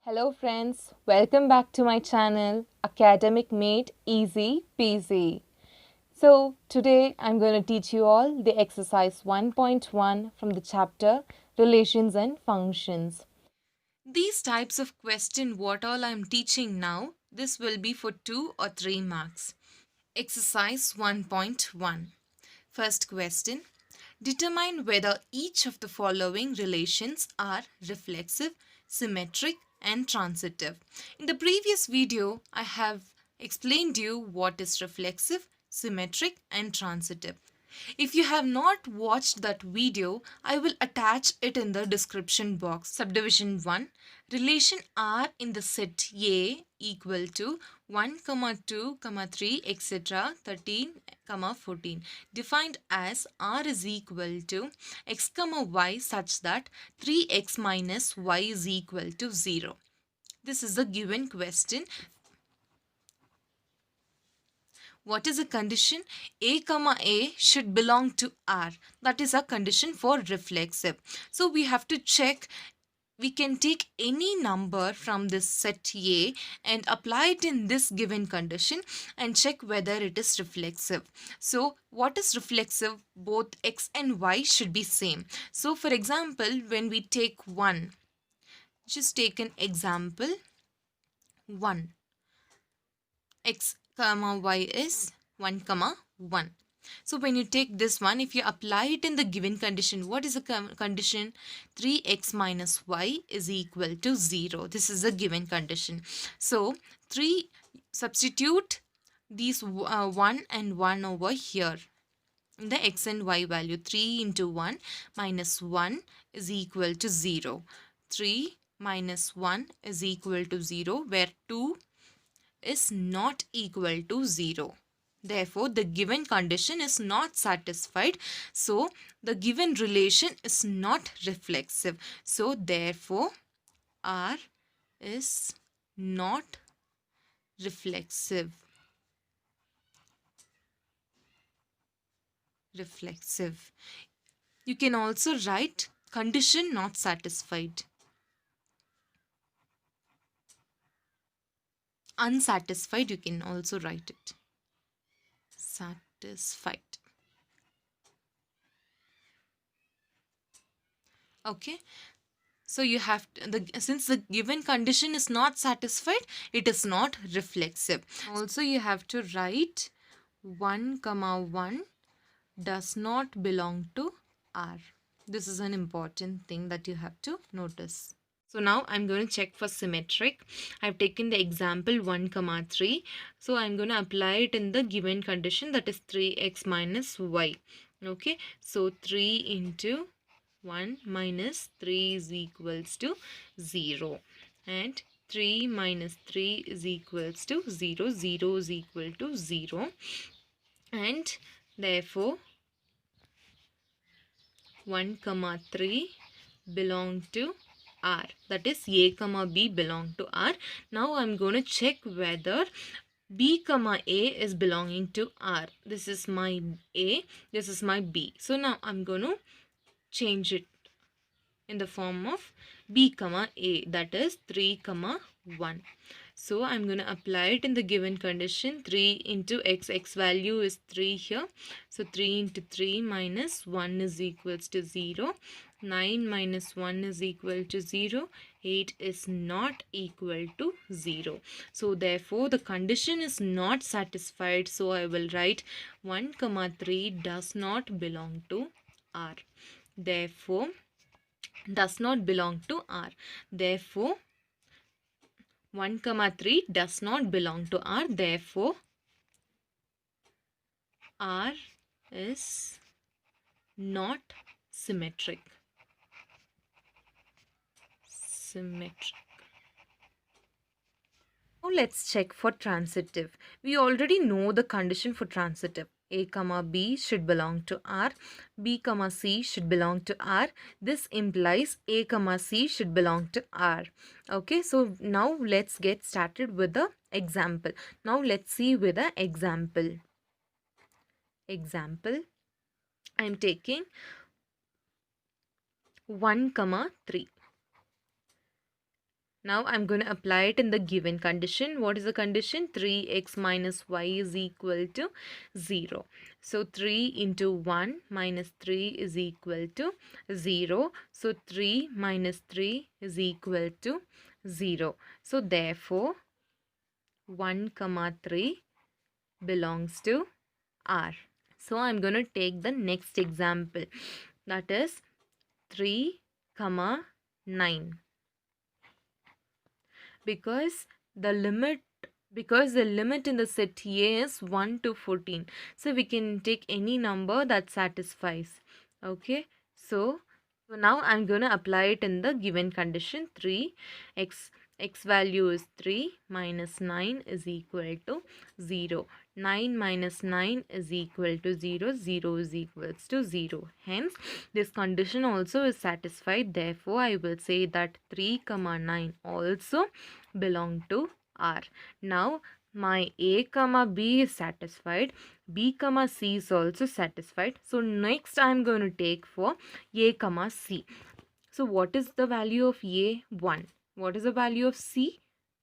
Hello friends, welcome back to my channel Academic Made Easy Peasy. So today I'm going to teach you all the exercise 1.1 from the chapter Relations and Functions. These types of question what all I'm teaching now, this will be for 2 or 3 marks. Exercise 1.1. First question. Determine whether each of the following relations are reflexive, symmetric, and transitive. In the previous video, I have explained you what is reflexive, symmetric, and transitive. If you have not watched that video, I will attach it in the description box. Subdivision 1. Relation R in the set A equal to 1, 2, 3, etc. 13, 14. Defined as R is equal to x, y such that 3x minus y is equal to 0. This is the given question. What is a condition? A should belong to R. That is a condition for reflexive. So we have to check. We can take any number from this set A and apply it in this given condition and check whether it is reflexive. So what is reflexive? Both x and y should be same. So for example, when we take 1, just take an example 1. X comma y is 1 comma 1. So when you take this one, if you apply it in the given condition, what is the condition? 3x minus y is equal to 0. This is a given condition. So 3, substitute these 1 and 1 over here. In the x and y value, 3 into 1 minus 1 is equal to 0. 3 minus 1 is equal to 0, where 2 is not equal to 0. Therefore, the given condition is not satisfied. So, the given relation is not reflexive. So, therefore, R is not reflexive. You can also write condition not satisfied. Unsatisfied, you can also write it. Satisfied. Okay. So you have to, since the given condition is not satisfied, it is not reflexive. Also you have to write 1 comma 1 does not belong to R. This is an important thing that you have to notice. So now I'm going to check for symmetric. I've taken the example 1 comma 3. So I'm going to apply it in the given condition, that is 3x minus y. Okay. So 3 into 1 minus 3 is equals to 0. And 3 minus 3 is equals to 0. 0 is equal to 0. And therefore 1 comma 3 belong to R. That is A comma B belong to R. Now I'm going to check whether B comma A is belonging to R. This is my A. This is my B. So now I'm going to change it in the form of B comma A. That is 3 comma 1. So I'm going to apply it in the given condition. 3 into x. X value is 3 here. So 3 into 3 minus 1 is equals to 0. 9 minus 1 is equal to 0. 8 is not equal to 0. So therefore the condition is not satisfied. So I will write 1 comma 3 does not belong to R. Therefore does not belong to R. Therefore 1 comma 3 does not belong to R. Therefore R is not symmetric. Now let's check for transitive. We already know the condition for transitive. A comma B should belong to R. B comma C should belong to R. This implies A comma C should belong to R. Okay, so now let's get started with the example. Now let's see with the example. Example, I am taking 1 comma 3. Now I'm going to apply it in the given condition. What is the condition? 3x minus y is equal to 0. So 3 into 1 minus 3 is equal to 0. So 3 minus 3 is equal to 0. So therefore 1 comma 3 belongs to R. So I'm going to take the next example, that is 3 comma 9. because the limit the limit in the set A is 1 to 14, so we can take any number that satisfies. Okay, so now I'm going to apply it in the given condition. 3 x value is 3 minus 9 is equal to 0. 9 minus 9 is equal to 0. 0 is equals to 0. Hence, this condition also is satisfied. Therefore, I will say that 3 comma 9 also belong to R. Now, my A comma B is satisfied. B comma C is also satisfied. So, next I am going to take for A comma C. So, what is the value of A? 1. What is the value of C?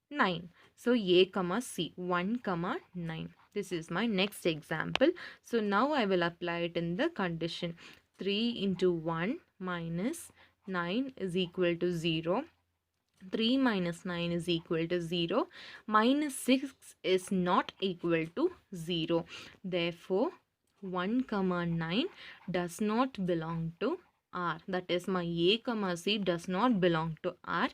9. So, A comma C, 1 comma 9. This is my next example. So, now I will apply it in the condition. 3 into 1 minus 9 is equal to 0. 3 minus 9 is equal to 0. Minus 6 is not equal to 0. Therefore, 1 comma 9 does not belong to R. That is, my A comma C does not belong to R.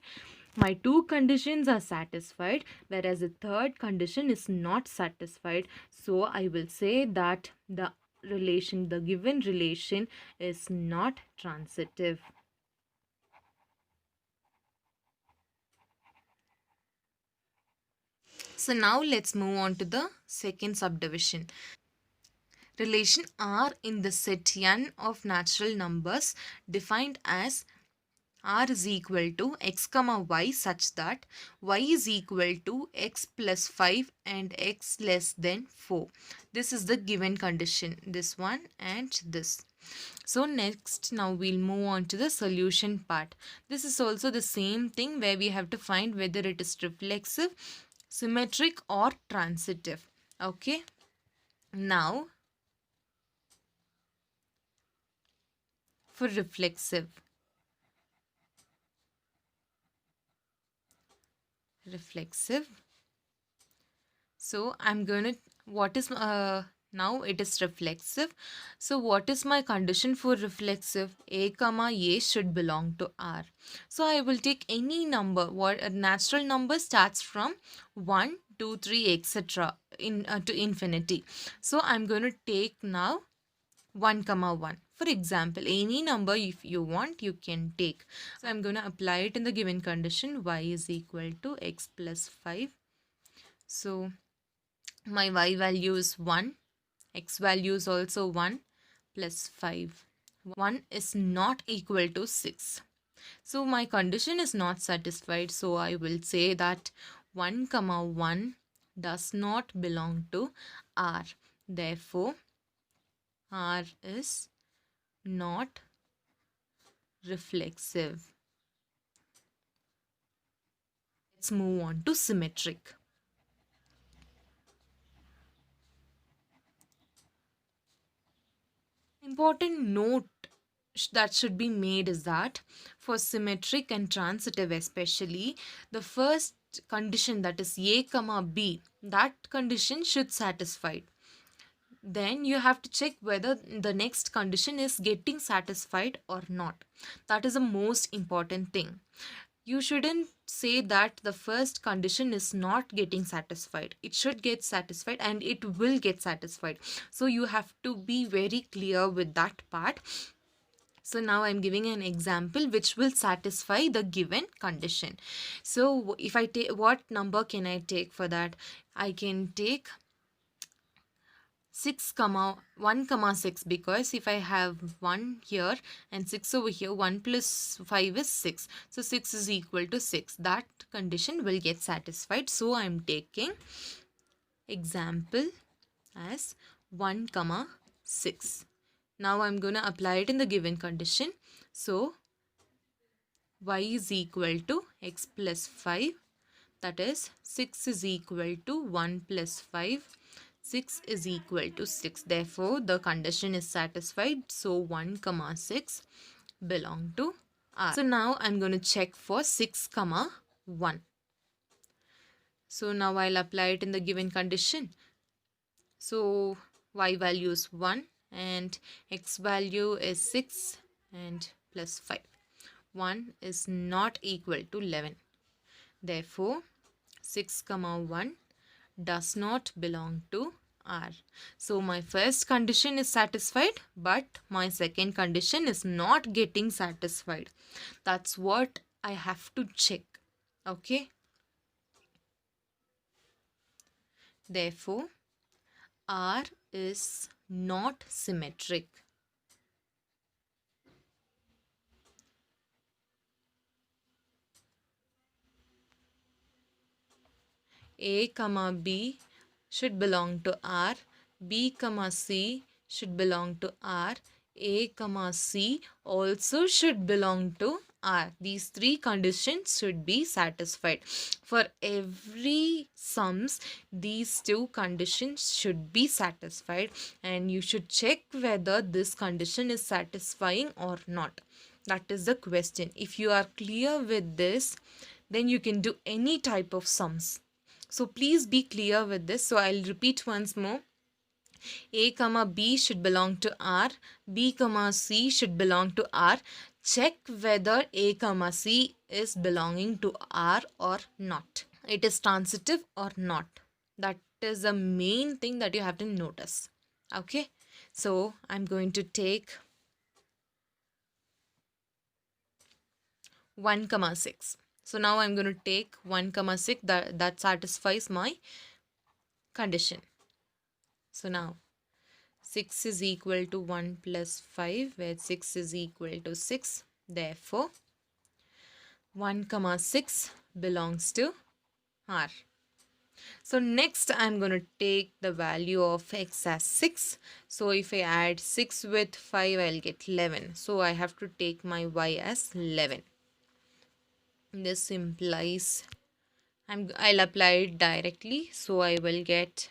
My two conditions are satisfied, whereas the third condition is not satisfied. So, I will say that the given relation is not transitive. So now let's move on to the second subdivision. Relation R in the set N of natural numbers defined as R is equal to x comma y such that y is equal to x plus 5 and x less than 4. This is the given condition, this one and this. So next, now we'll move on to the solution part. This is also the same thing where we have to find whether it is reflexive, symmetric or transitive. Okay. Now, for reflexive. So I'm going to, now it is reflexive. So what is my condition for reflexive? A comma A should belong to R. So I will take any number. What a natural number starts from 1, 2, 3, etc. To infinity. So I'm going to take now 1 comma 1. For example, any number if you want, you can take. So I'm going to apply it in the given condition. Y is equal to x plus 5. So my y value is 1. X value is also 1 plus 5. 1 is not equal to 6. So my condition is not satisfied. So I will say that 1 comma 1 does not belong to R. Therefore, R is not reflexive. Let's move on to symmetric. Important note that should be made is that for symmetric and transitive especially, the first condition, that is A comma B, that condition should satisfy. Then you have to check whether the next condition is getting satisfied or not. That is the most important thing. You shouldn't say that the first condition is not getting satisfied. It should get satisfied and it will get satisfied. So you have to be very clear with that part. So now I'm giving an example which will satisfy the given condition. So if I take, what number can I take for that? I can take 6 comma 1 comma 6, because if I have 1 here and 6 over here, 1 plus 5 is 6. So 6 is equal to 6. That condition will get satisfied. So I am taking example as 1 comma 6. Now I am going to apply it in the given condition. So y is equal to x plus 5. That is 6 is equal to 1 plus 5. 6 is equal to 6. Therefore, the condition is satisfied. So 1 comma 6 belong to R. So now I'm going to check for 6 comma 1. So now I'll apply it in the given condition. So y value is 1 and x value is 6 and plus 5. 1 is not equal to 11. Therefore, 6 comma 1 does not belong to R. So my first condition is satisfied, but my second condition is not getting satisfied. That's what I have to check. Okay. Therefore, R is not symmetric. A comma B should belong to R. B comma C should belong to R. A comma C also should belong to R. These three conditions should be satisfied. For every sums, these two conditions should be satisfied, and you should check whether this condition is satisfying or not. That is the question. If you are clear with this, then you can do any type of sums. So please be clear with this. So I'll repeat once more. A comma B should belong to R. B comma C should belong to R. Check whether A comma C is belonging to R or not. It is transitive or not. That is the main thing that you have to notice. Okay. So I'm going to take 1 comma 6. So now I'm going to take 1 comma 6 that satisfies my condition. So now 6 is equal to 1 plus 5, where 6 is equal to 6. Therefore, 1 comma 6 belongs to R. So next I'm going to take the value of x as 6. So if I add 6 with 5, I'll get 11. So I have to take my y as 11. This implies I'll apply it directly. So I will get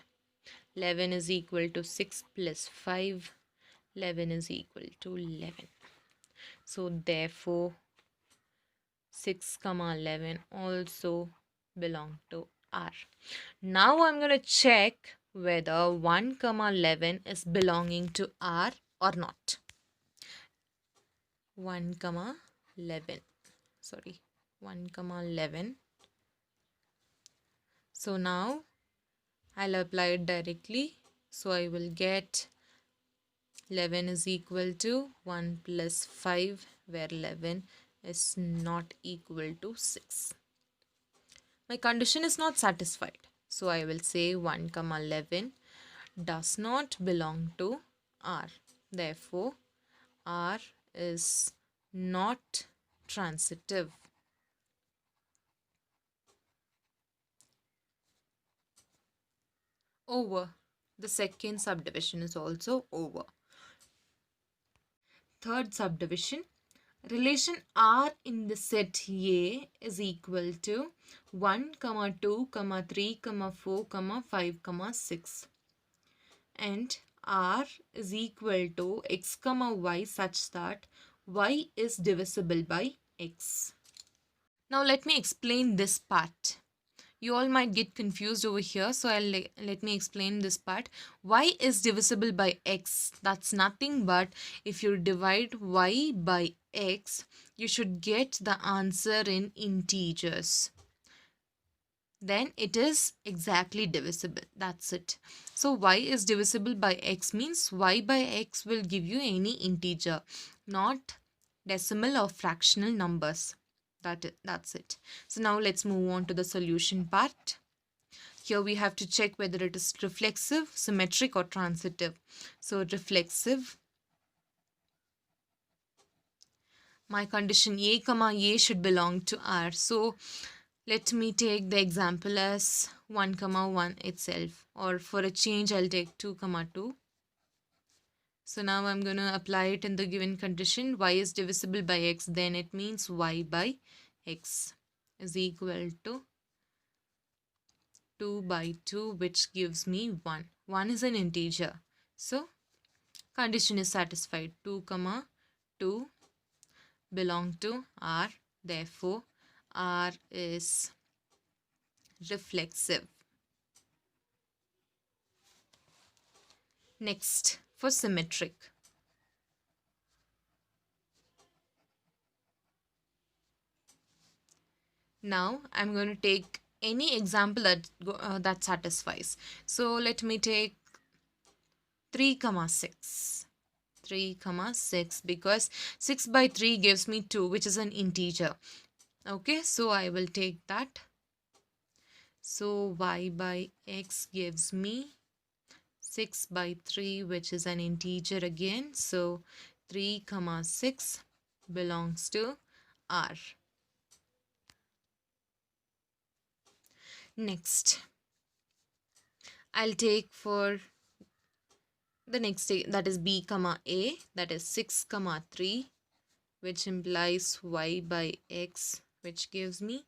11 is equal to 6 plus 5. 11 is equal to 11. So therefore 6 comma 11 also belong to R. Now I'm going to check whether 1 comma 11 is belonging to R or not. 1 comma 11. 1 comma 11. So now I'll apply it directly. So I will get 11 is equal to 1 plus 5, where 11 is not equal to 6. My condition is not satisfied. So I will say 1 comma 11 does not belong to R. Therefore, R is not transitive. Over. The second subdivision is also over. Third subdivision. Relation R in the set A is equal to 1, 2, 3, 4, 5, 6. And R is equal to x, y such that y is divisible by x. Now let me explain this part. You all might get confused over here, so let me explain this part. Y is divisible by x. That's nothing but if you divide y by x, you should get the answer in integers. Then it is exactly divisible. That's it. So y is divisible by x means y by x will give you any integer, not decimal or fractional numbers. That's it. So now let's move on to the solution part. Here we have to check whether it is reflexive, symmetric or transitive. So reflexive. My condition A comma A should belong to R. So let me take the example as 1 comma 1 itself, or for a change I'll take 2 comma 2. So now I'm going to apply it in the given condition. Y is divisible by x, then it means y by x is equal to 2 by 2, which gives me 1. 1 is an integer. So condition is satisfied. 2 comma 2 belong to R. Therefore, R is reflexive. Next, for symmetric. Now, I'm going to take any example that satisfies. So, let me take 3 comma 6. 3 comma 6, because 6 by 3 gives me 2, which is an integer. Okay, so I will take that. So y by x gives me 6 by 3, which is an integer again. So 3 comma 6 belongs to R. Next, I'll take for the next, that is b comma a, that is 6 comma 3, which implies y by x, which gives me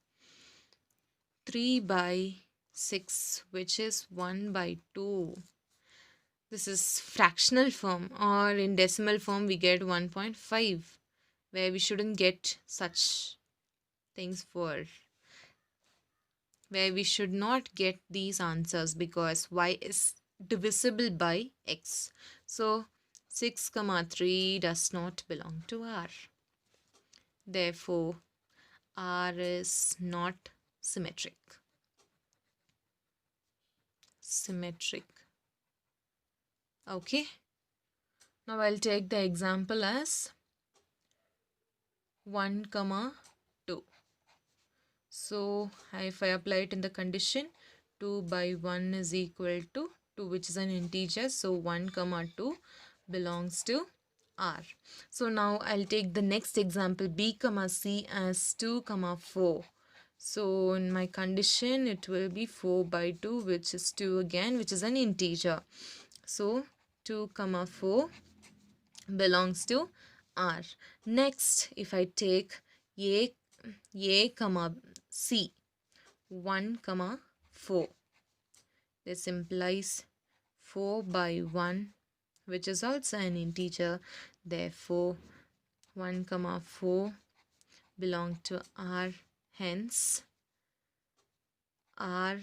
3 by 6, which is 1 by 2. This is fractional form, or in decimal form we get 1.5, where we shouldn't get such things for, where we should not get these answers, because y is divisible by x. So 6 comma 3 does not belong to R. Therefore, R is not symmetric. Symmetric. Okay. Now I'll take the example as 1 comma 2. So if I apply it in the condition, 2 by 1 is equal to 2, which is an integer. So 1 comma 2 belongs to R. So now I'll take the next example, b comma c, as 2 comma 4. So in my condition, it will be 4 by 2, which is 2 again, which is an integer. So 2 comma 4 belongs to R. Next, if I take a comma c, 1 comma 4, this implies 4 by 1, which is also an integer. Therefore 1 comma 4 belong to R. Hence R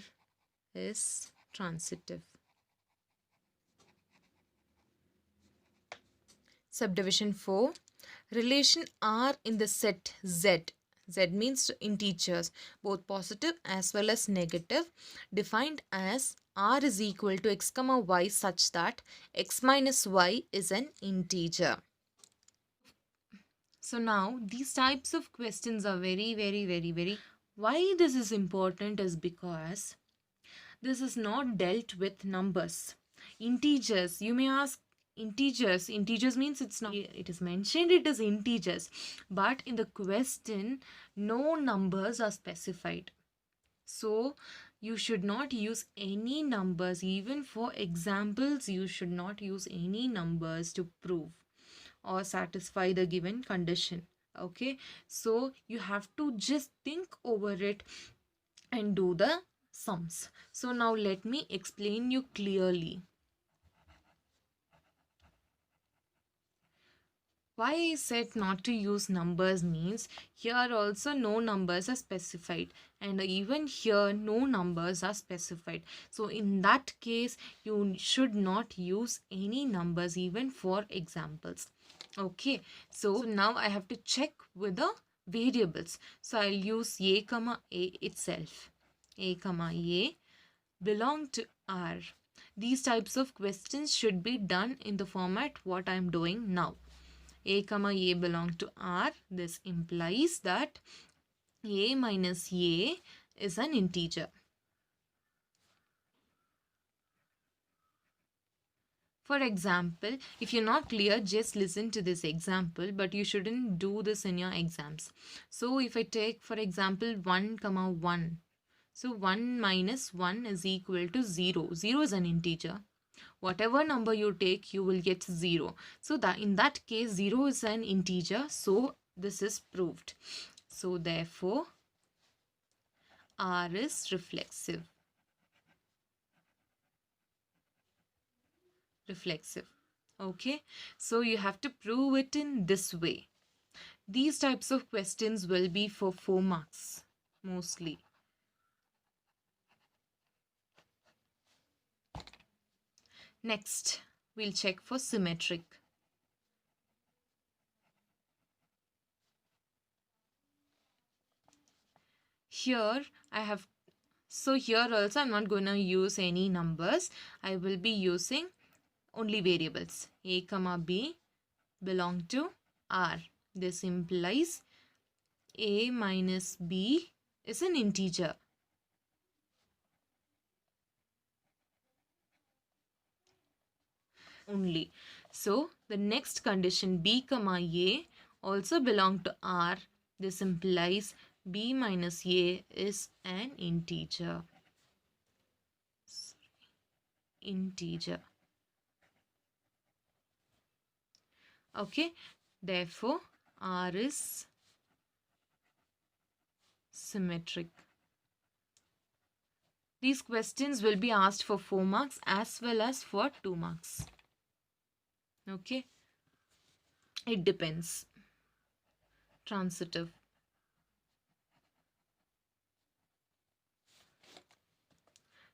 is transitive. Subdivision 4. Relation R in the set Z. Z means integers, both positive as well as negative, defined as R is equal to x comma y such that x minus y is an integer. So now these types of questions are very. Why this is important is because this is not dealt with numbers. Integers, you may ask, integers means it's not, it is mentioned it is integers, but in the question no numbers are specified. So you should not use any numbers. Even for examples, you should not use any numbers to prove or satisfy the given condition. Okay, so you have to just think over it and do the sums. So now let me explain you clearly. Why I said not to use numbers means here also no numbers are specified, and even here no numbers are specified. So in that case you should not use any numbers even for examples. Okay, so now I have to check with the variables. So I'll use a comma a itself. A comma a belong to R. These types of questions should be done in the format what I am doing now. A comma a belong to R. This implies that a minus a is an integer. For example, if you're not clear, just listen to this example, but you shouldn't do this in your exams. So if I take, for example, 1 comma 1. So 1 minus 1 is equal to 0. 0 is an integer. Whatever number you take, you will get 0. So that in that case, 0 is an integer. So this is proved. So therefore, R is reflexive. Reflexive. Okay, so you have to prove it in this way. These types of questions will be for 4 marks mostly. Next, we'll check for symmetric. Here I have, so here also I'm not going to use any numbers. I will be using only variables. A comma B belong to R. This implies A minus B is an integer. Only. So the next condition B comma A also belong to R. This implies B minus A is an integer. Integer. Okay. Therefore, R is symmetric. These questions will be asked for 4 marks as well as for 2 marks. Okay. It depends. Transitive.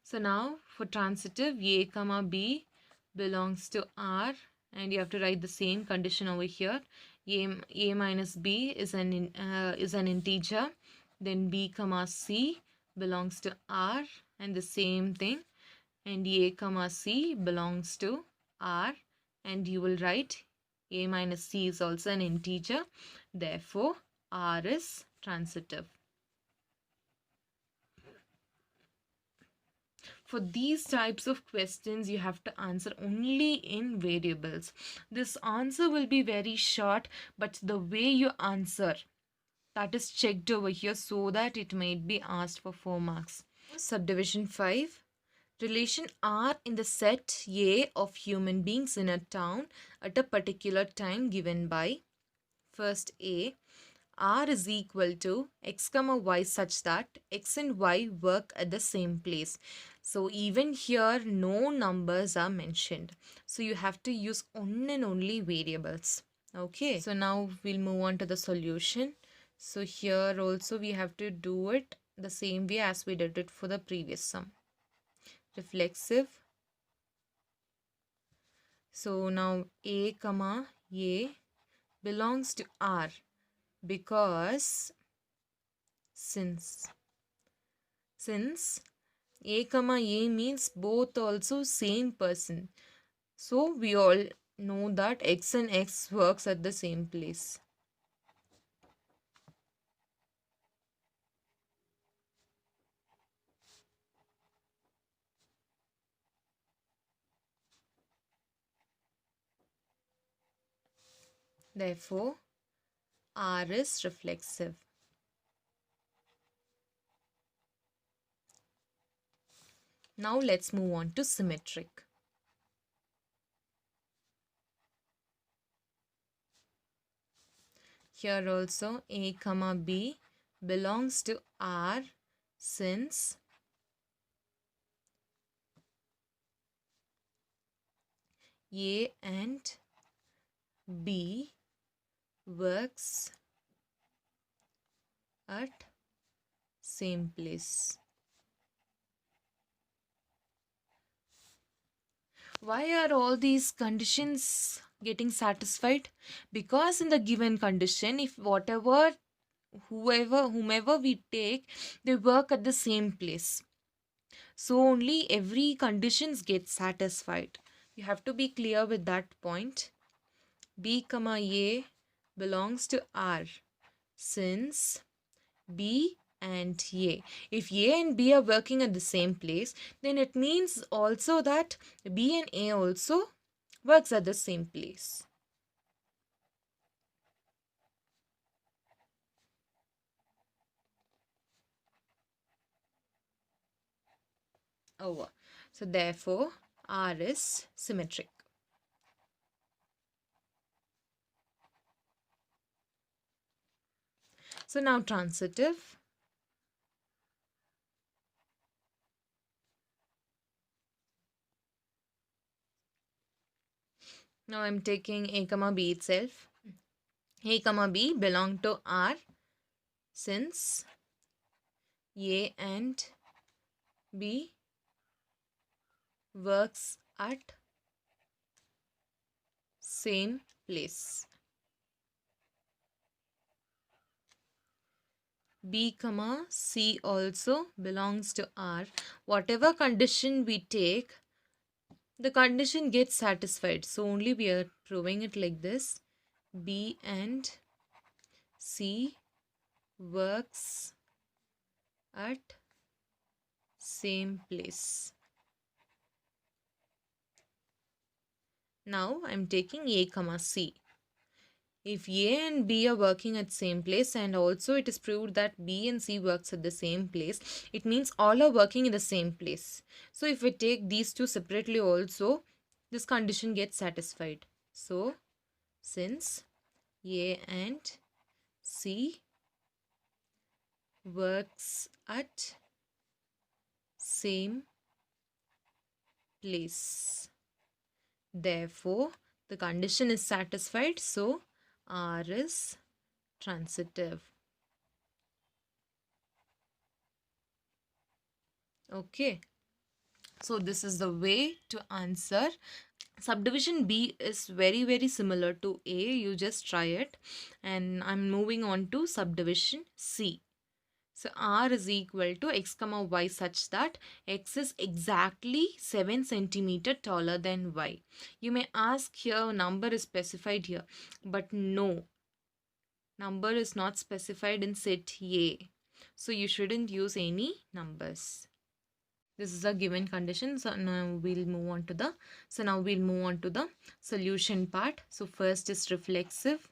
So now for transitive, A comma B belongs to R, and you have to write the same condition over here. A minus B is an integer. Then B comma C belongs to R, and the same thing. And A comma C belongs to R, and you will write A minus C is also an integer. Therefore, R is transitive. For these types of questions, you have to answer only in variables. This answer will be very short, but the way you answer, that is checked over here so that it may be asked for 4 marks. Subdivision 5. Relation R in the set A of human beings in a town at a particular time given by first A. R is equal to x comma y such that x and y work at the same place. So even here no numbers are mentioned. So you have to use one and only variables. Okay. So now we'll move on to the solution. So here also we have to do it the same way as we did it for the previous sum. Reflexive. So now A comma A belongs to R, because since A comma A means both also same person, so we all know that x and x works at the same place. Therefore, R is reflexive. Now let's move on to symmetric. Here also A comma B belongs to R, since A and B works at same place. Why are all these conditions getting satisfied? Because in the given condition, if whomever we take, they work at the same place, so only every conditions get satisfied. You have to be clear with that point. B comma A belongs to R, since B and A. If A and B are working at the same place, then it means also that B and A also works at the same place. Over. So therefore, R is symmetric. So now transitive. Now I'm taking A comma B itself. A comma B belong to R since A and B works at same place. B comma C also belongs to R. Whatever condition we take, the condition gets satisfied. So only we are proving it like this. B and C works at same place. Now I'm taking A comma C. If A and B are working at same place and also it is proved that B and C works at the same place, it means all are working in the same place. So if we take these two separately also, this condition gets satisfied. So since A and C works at same place, therefore the condition is satisfied, so R is transitive. Okay, so this is the way to answer. Subdivision B is very similar to A. You just try it. And I'm moving on to subdivision C. So R is equal to x comma y such that x is exactly 7 centimeter taller than y. You may ask here number is specified here, but no, number is not specified in set A. So you shouldn't use any numbers. This is a given condition. So now we'll move on to the solution part. So first is reflexive.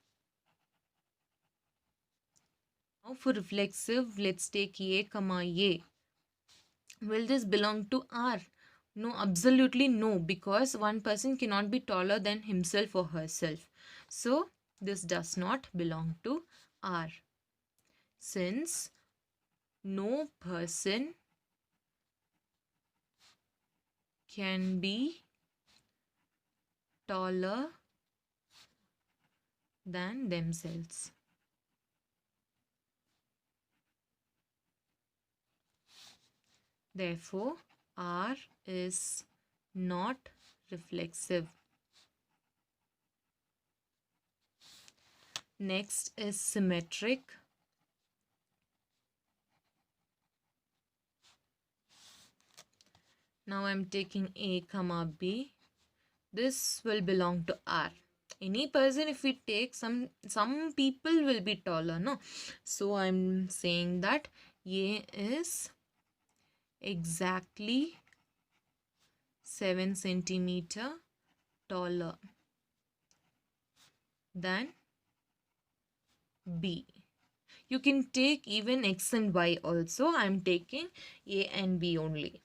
Now for reflexive, let's take A comma A. Will this belong to R? No, absolutely no, because one person cannot be taller than himself or herself. So this does not belong to R. Since no person can be taller than themselves. Therefore, R is not reflexive. Next is symmetric. Now I'm taking A comma B. This will belong to R. Any person, if we take some people will be taller, no? So I'm saying that A is exactly 7 centimeter taller than B. You can take even X and Y also. I'm taking A and B only.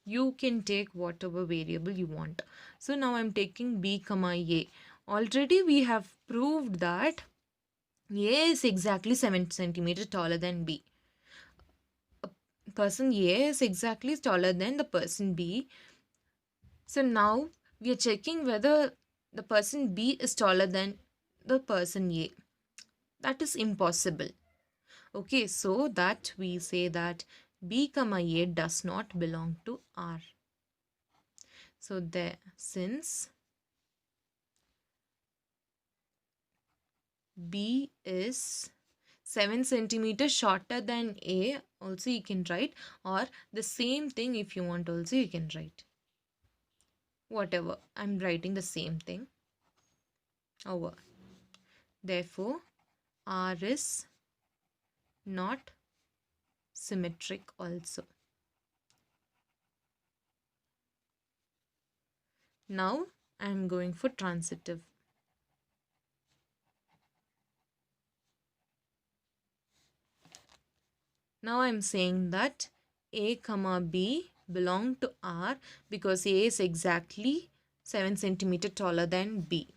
You can take whatever variable you want. So now I'm taking B comma A. Already we have proved that A is exactly 7 centimeter taller than B. Person A is exactly taller than the person B. So now we are checking whether the person B is taller than the person A. That is impossible. Okay, so that we say that B comma A does not belong to R. So there, since B is 7 centimeters shorter than A, also you can write, or the same thing if you want also you can write. Whatever, I'm writing the same thing over. Therefore, R is not symmetric also. Now I'm going for transitive. Now I'm saying that A comma B belong to R because A is exactly 7 centimeter taller than B.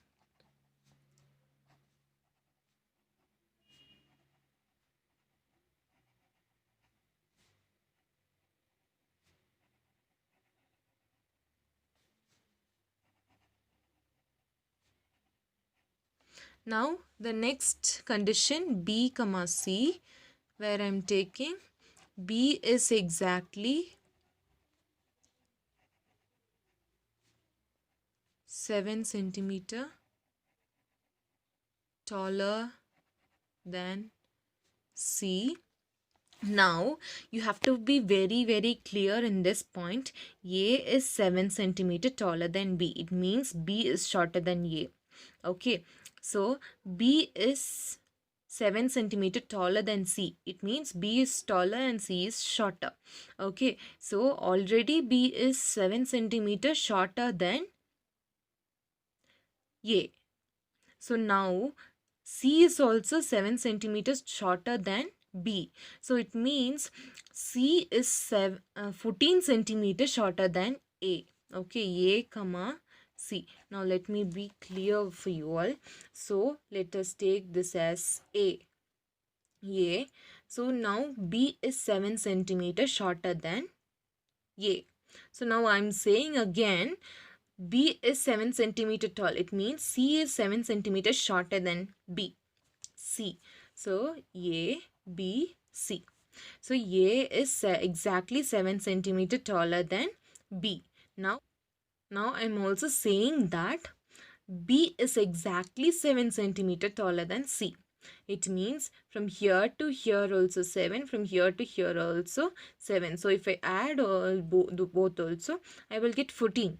Now the next condition B comma C, where I'm taking B is exactly 7 centimeter taller than C. Now you have to be very clear in this point. A is 7 centimeter taller than B. It means B is shorter than A. Okay, so B is 7 centimeter taller than C. It means B is taller and C is shorter. Okay, so already B is 7 centimeter shorter than A. So now C is also 7 centimeters shorter than B. So it means C is 14 centimeters shorter than A. Okay, A comma C. Now let me be clear for you all. So let us take this as A. A. So now B is 7 centimeters shorter than A. So now I'm saying again, B is 7 centimeter tall. It means C is 7 centimeters shorter than B. C. So A, B, C. So A is exactly 7 centimeter taller than B. Now I'm also saying that B is exactly 7 centimeter taller than C. It means from here to here also 7, from here to here also 7. So if I add all both also, I will get 14.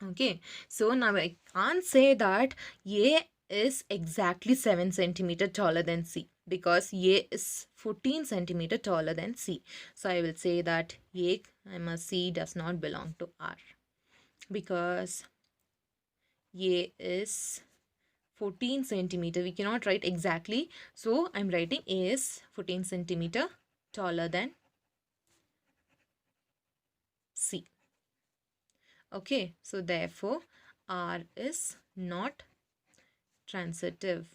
Okay, so now I can't say that A is exactly 7 centimeter taller than C, because A is 14 centimeter taller than C. So I will say that A comma C does not belong to R, because A is 14 centimeter. We cannot write exactly, so I'm writing A is 14 centimeter taller than C. Okay, so therefore R is not transitive.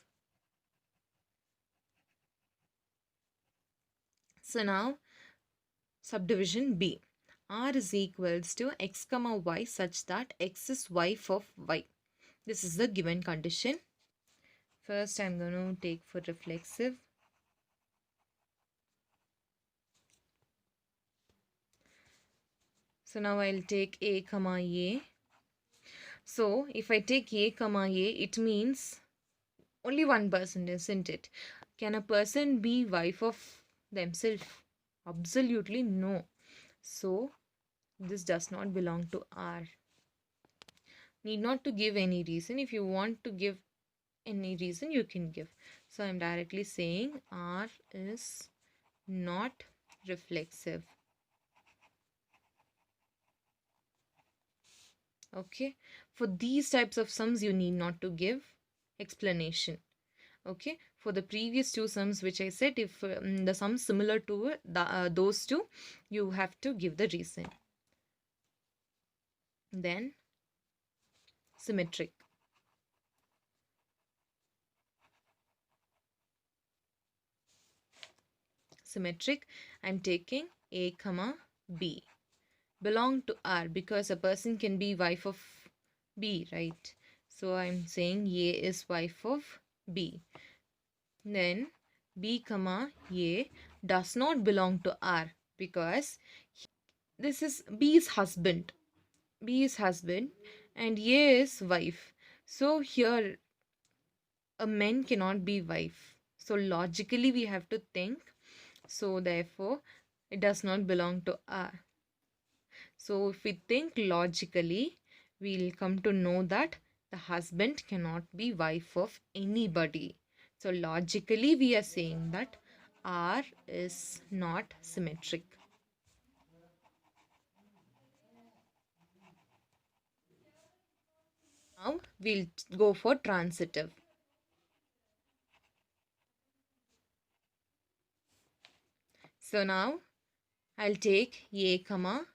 So now subdivision B. R is equals to x comma y such that x is wife of y. This is the given condition. First I'm going to take for reflexive. So now I'll take A comma A. So if I take A comma A, it means only one person, isn't it? Can a person be wife of themselves? Absolutely no. So this does not belong to R. Need not to give any reason. If you want to give any reason, you can give. So I'm directly saying R is not reflexive. Okay, for these types of sums you need not to give explanation. Okay, for the previous two sums which I said, if the sum similar to those two, you have to give the reason. Then symmetric. Symmetric, I'm taking A comma B belong to R, because a person can be wife of B, right? So I'm saying A is wife of B. Then B comma A does not belong to R, because this is B's husband. B is husband and A is wife. So here a man cannot be wife. So logically we have to think. So therefore it does not belong to R. So if we think logically, we'll come to know that the husband cannot be wife of anybody. So logically we are saying that R is not symmetric. Now we'll go for transitive. So now I'll take A comma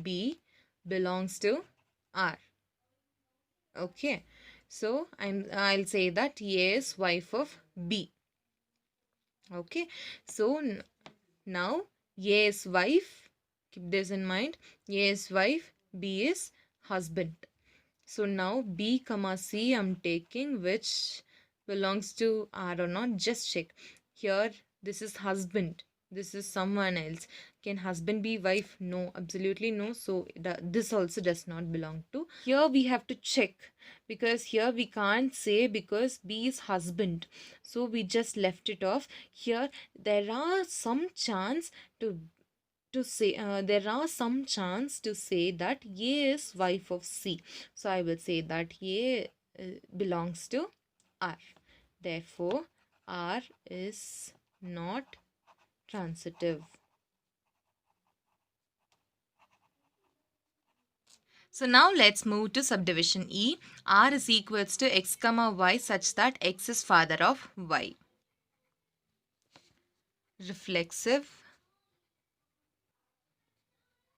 B belongs to R. Okay. So I'll say that A is wife of B. Okay. So now A is wife. Keep this in mind. A is wife. B is husband. So now B comma C I'm taking, which belongs to R or not. Just check. Here, this is husband. This is someone else. Can husband be wife? No, absolutely no. So this also does not belong to. Here we have to check, because here we can't say because B is husband. So we just left it off. Here there are some chance to say there are some chance to say that A is wife of C. So I will say that A belongs to R. Therefore, R is not transitive. So now let's move to subdivision E. R is equals to x comma y such that x is father of y. Reflexive.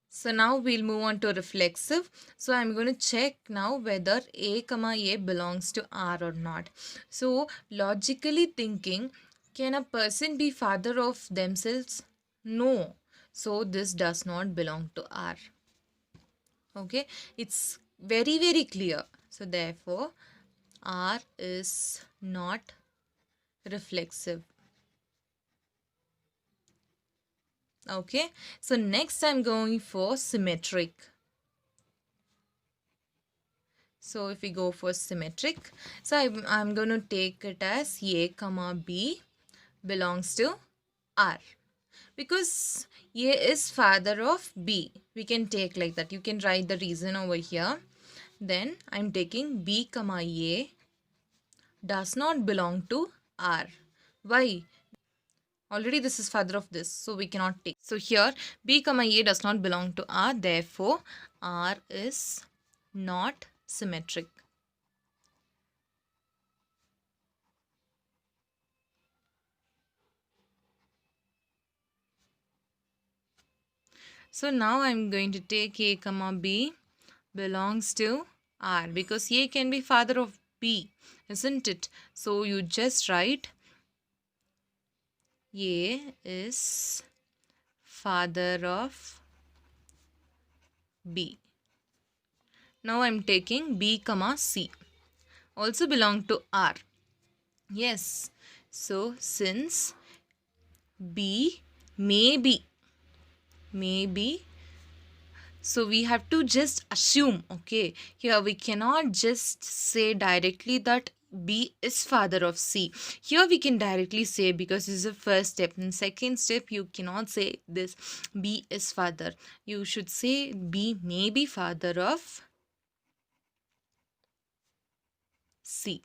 So now we'll move on to reflexive. So I'm going to check now whether A comma A belongs to R or not. So logically thinking, can a person be father of themselves? No. So this does not belong to R. Okay, it's very clear. So therefore R is not reflexive. Okay, so next I'm going for symmetric. So if we go for symmetric, so I'm going to take it as A comma B belongs to R, because A is father of B. We can take like that. You can write the reason over here. Then I'm taking B comma A does not belong to R. Why? Already this is father of this, so we cannot take. So here B comma A does not belong to R. Therefore, R is not symmetric. So now I'm going to take A comma B belongs to R, because A can be father of B, isn't it? So you just write A is father of B. Now I'm taking B comma C also belong to R. Yes. So since B may be, so we have to just assume. Okay, here we cannot just say directly that B is father of C. Here we can directly say, because this is the first step. In second step, you cannot say this B is father. You should say B may be father of C.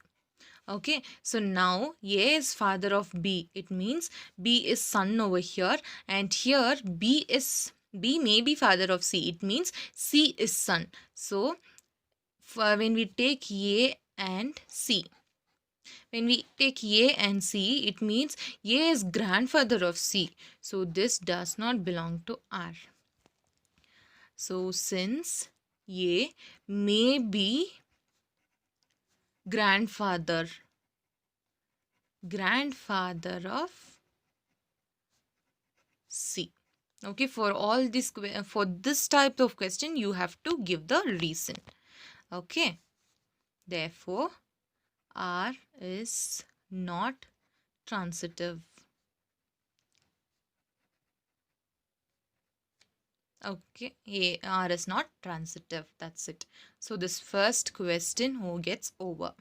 Okay, so now A is father of B. It means B is son over here, and here B may be father of C. It means C is son. So when we take A and C, it means A is grandfather of C. So this does not belong to R. So since A may be grandfather of C. Okay, for all this, for this type of question, you have to give the reason. Okay, therefore R is not transitive. Okay, R is not transitive. That's it. So this first question gets over.